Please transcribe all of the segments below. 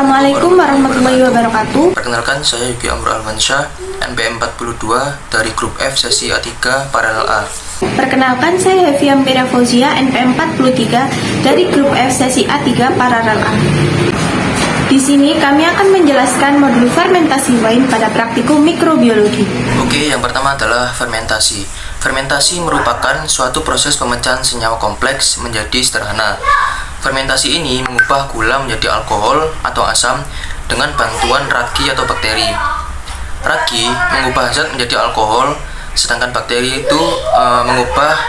Assalamualaikum warahmatullahi wabarakatuh. Perkenalkan, saya Yuki Amrul Alwansyah, NPM 42 dari grup F sesi A3 paralel A. Perkenalkan, saya Heviam Pira Fauzia, NPM 43 dari grup F sesi A3 paralel A. Di sini kami akan menjelaskan modul fermentasi wine pada praktikum mikrobiologi. Oke, yang pertama adalah fermentasi. Fermentasi merupakan suatu proses pemecahan senyawa kompleks menjadi sederhana. Fermentasi ini mengubah gula menjadi alkohol atau asam dengan bantuan ragi atau bakteri. Ragi mengubah zat menjadi alkohol, sedangkan bakteri itu mengubah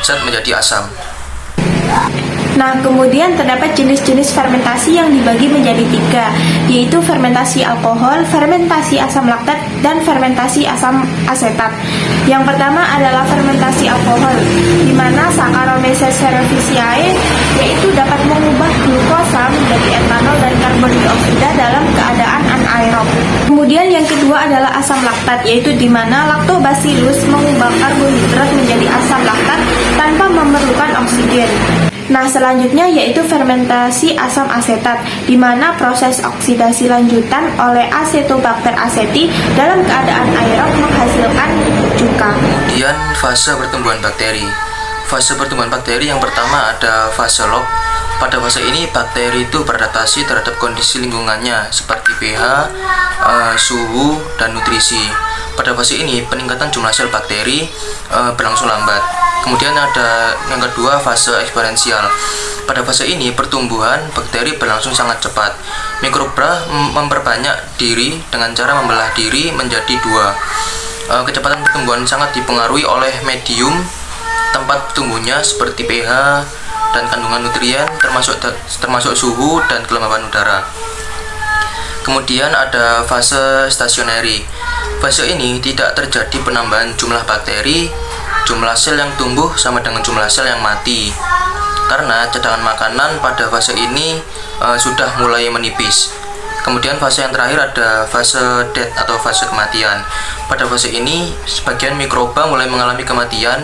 zat menjadi asam. Nah, kemudian terdapat jenis-jenis fermentasi yang dibagi menjadi 3, yaitu fermentasi alkohol, fermentasi asam laktat, dan fermentasi asam asetat. Yang pertama adalah fermentasi alkohol, di mana Saccharomyces cerevisiae yaitu dapat mengubah glukosa menjadi etanol dan karbon dioksida dalam keadaan anaerob. Kemudian yang kedua adalah asam laktat, yaitu di mana Lactobacillus mengubah karbohidrat menjadi asam laktat tanpa memerlukan oksigen. Nah, selanjutnya yaitu fermentasi asam asetat, di mana proses oksidasi lanjutan oleh Acetobacter aceti dalam keadaan aerob menghasilkan cuka. Kemudian fase pertumbuhan bakteri. Fase pertumbuhan bakteri yang pertama ada fase log. Pada fase ini bakteri itu beradaptasi terhadap kondisi lingkungannya seperti pH, suhu, dan nutrisi. Pada fase ini peningkatan jumlah sel bakteri berlangsung lambat. Kemudian ada yang kedua, fase eksponensial. Pada fase ini pertumbuhan bakteri berlangsung sangat cepat. Mikrobra memperbanyak diri dengan cara membelah diri menjadi 2. Kecepatan pertumbuhan sangat dipengaruhi oleh medium tempat tumbuhnya seperti pH dan kandungan nutrien, termasuk suhu dan kelembaban udara. Kemudian ada fase stasioneri. Fase ini tidak terjadi penambahan jumlah bakteri. Jumlah sel yang tumbuh sama dengan jumlah sel yang mati, karena cadangan makanan pada fase ini sudah mulai menipis. Kemudian fase yang terakhir ada fase death atau fase kematian. Pada fase ini sebagian mikroba mulai mengalami kematian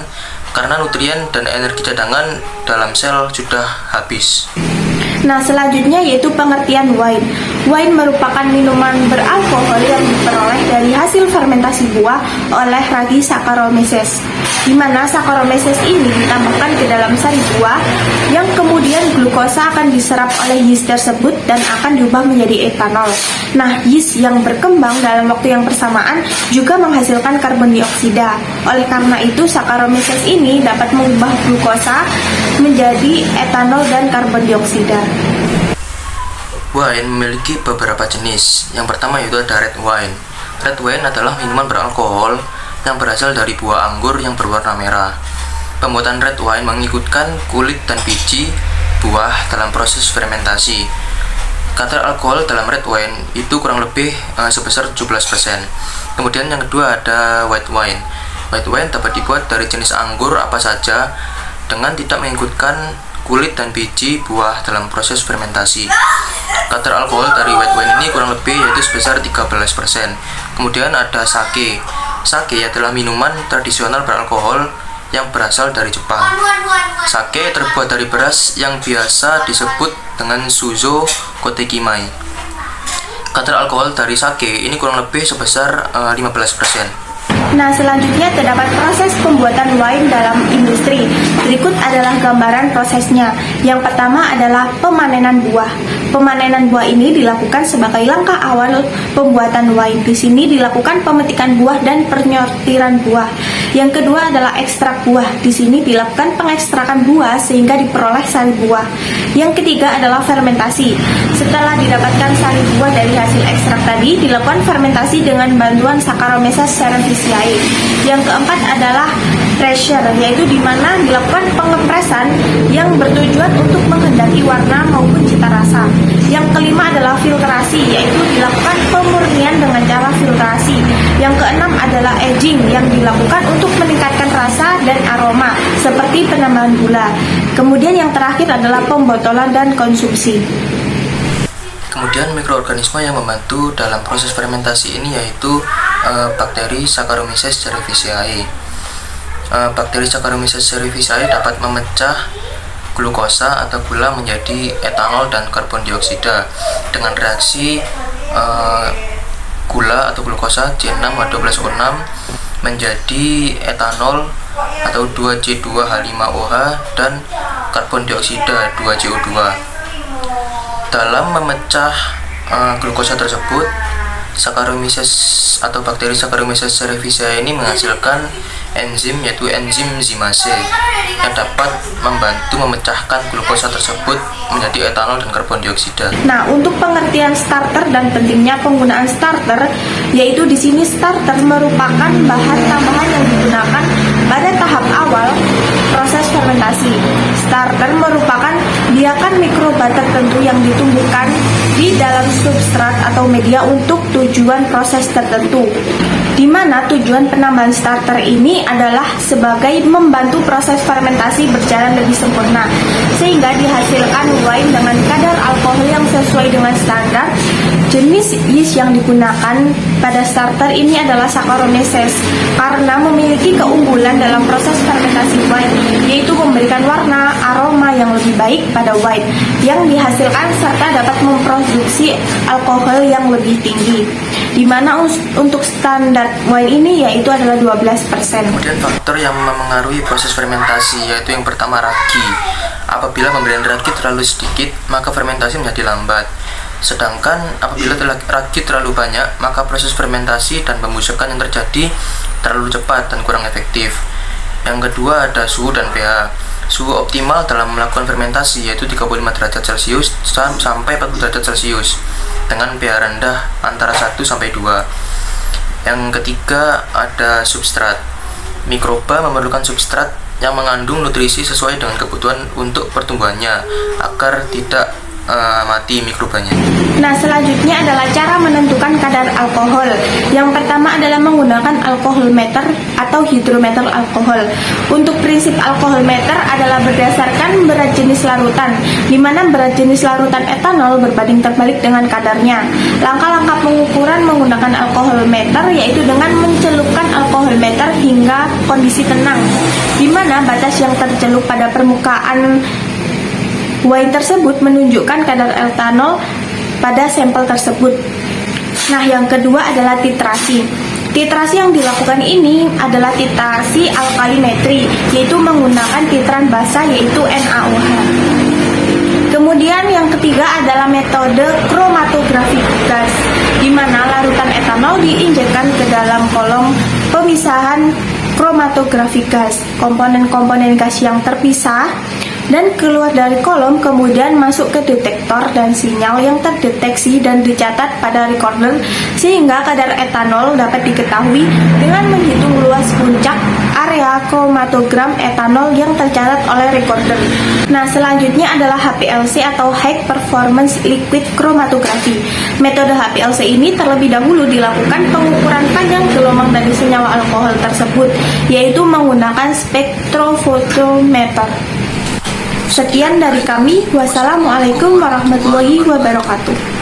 karena nutrien dan energi cadangan dalam sel sudah habis. Nah, selanjutnya yaitu pengertian wine. Wine merupakan minuman beralkohol yang diperoleh dari hasil fermentasi buah oleh ragi Saccharomyces, di mana Saccharomyces ini ditambahkan ke dalam sari buah yang kemudian glukosa akan diserap oleh yeast tersebut dan akan diubah menjadi etanol. Nah, yeast yang berkembang dalam waktu yang bersamaan juga menghasilkan karbon dioksida. Oleh karena itu, Saccharomyces ini dapat mengubah glukosa menjadi etanol dan karbon dioksida. Wine memiliki beberapa jenis. Yang pertama yaitu ada red wine. Red wine adalah minuman beralkohol yang berasal dari buah anggur yang berwarna merah. Pembuatan red wine mengikutkan kulit dan biji buah dalam proses fermentasi. Kadar alkohol dalam red wine itu kurang lebih sebesar 17%. Kemudian yang kedua ada white wine. White wine dapat dibuat dari jenis anggur apa saja dengan tidak mengikutkan kulit dan biji buah dalam proses fermentasi. Kadar alkohol dari white wine ini kurang lebih yaitu sebesar 13%. Kemudian ada sake. Sake adalah minuman tradisional beralkohol yang berasal dari Jepang. Sake terbuat dari beras yang biasa disebut dengan Suzo Kotekimai. Kadar alkohol dari sake ini kurang lebih sebesar 15%. Nah, selanjutnya terdapat proses pembuatan wine dalam industri. Berikut adalah gambaran prosesnya. Yang pertama adalah pemanenan buah. Pemanenan buah ini dilakukan sebagai langkah awal pembuatan wine. Di sini dilakukan pemetikan buah dan penyortiran buah. Yang kedua adalah ekstrak buah. Di sini dilakukan pengekstrakan buah sehingga diperoleh sari buah. Yang ketiga adalah fermentasi. Setelah didapatkan sari buah dari hasil ekstrak tadi, dilakukan fermentasi dengan bantuan Saccharomyces cerevisiae. Yang keempat adalah pressure, yaitu di mana dilakukan pengepresan yang bertujuan untuk menghendaki warna maupun cita rasa. Yang kelima adalah filtrasi, yaitu dilakukan pemurnian dengan cara filtrasi. Yang keenam adalah aging yang dilakukan untuk meningkatkan rasa dan aroma seperti penambahan gula. Kemudian yang terakhir adalah pembotolan dan konsumsi. Kemudian mikroorganisme yang membantu dalam proses fermentasi ini yaitu bakteri Saccharomyces cerevisiae. Bakteri Saccharomyces cerevisiae dapat memecah glukosa atau gula menjadi etanol dan karbon dioksida dengan reaksi gula atau glukosa C6H12O6 menjadi etanol atau 2C2H5OH dan karbon dioksida 2CO2. Dalam memecah glukosa tersebut, Saccharomyces atau bakteri Saccharomyces cerevisiae ini menghasilkan enzim yaitu enzim zimase yang dapat membantu memecahkan glukosa tersebut menjadi etanol dan karbon dioksida. Nah, untuk pengertian starter dan pentingnya penggunaan starter, yaitu di sini starter merupakan bahan tambahan yang digunakan pada tahap awal proses fermentasi. Starter merupakan biakan mikroba tertentu yang ditumbuhkan di dalam substrat atau media untuk tujuan proses tertentu, di mana tujuan penambahan starter ini adalah sebagai membantu proses fermentasi berjalan lebih sempurna, sehingga dihasilkan wine dengan kadar alkohol yang sesuai dengan standar. Jenis yeast yang digunakan pada starter ini adalah Saccharomyces karena memiliki keunggulan dalam proses fermentasi wine, yaitu memberikan warna, aroma yang lebih baik pada wine yang dihasilkan serta dapat memproduksi alkohol yang lebih tinggi, di mana untuk standar wine ini yaitu adalah 12%. Kemudian faktor yang memengaruhi proses fermentasi yaitu yang pertama ragi. Apabila pemberian ragi terlalu sedikit, maka fermentasi menjadi lambat. Sedangkan apabila ragi terlalu banyak, maka proses fermentasi dan pembusukan yang terjadi terlalu cepat dan kurang efektif. Yang kedua ada suhu dan pH. Suhu optimal dalam melakukan fermentasi yaitu 35 derajat Celcius sampai 40 derajat Celcius dengan pH rendah antara 1 sampai 2. Yang ketiga ada substrat. Mikroba memerlukan substrat yang mengandung nutrisi sesuai dengan kebutuhan untuk pertumbuhannya agar tidak mati mikrobanya. Nah, selanjutnya adalah cara menentukan kadar alkohol. Yang pertama adalah menggunakan alkohol meter atau hidrometer alkohol. Untuk prinsip alkohol meter adalah berdasarkan berat jenis larutan, di mana berat jenis larutan etanol berbanding terbalik dengan kadarnya. Langkah-langkah pengukuran menggunakan alkohol meter yaitu dengan mencelupkan alkohol meter hingga kondisi tenang, di mana batas yang tercelup pada permukaan wine tersebut menunjukkan kadar etanol pada sampel tersebut. Nah, yang kedua adalah titrasi. Titrasi yang dilakukan ini adalah titrasi alkalimetri, yaitu menggunakan titran basa yaitu NaOH. Kemudian yang ketiga adalah metode kromatografi gas, di mana larutan etanol diinjekkan ke dalam kolom pemisahan kromatografi gas. Komponen-komponen gas yang terpisah dan keluar dari kolom kemudian masuk ke detektor dan sinyal yang terdeteksi dan dicatat pada recorder sehingga kadar etanol dapat diketahui dengan menghitung luas puncak area kromatogram etanol yang tercatat oleh recorder. Nah, selanjutnya adalah HPLC atau High Performance Liquid Chromatography. Metode HPLC ini terlebih dahulu dilakukan pengukuran panjang gelombang dari senyawa alkohol tersebut, yaitu menggunakan spektrofotometer. Sekian dari kami. Wassalamualaikum warahmatullahi wabarakatuh.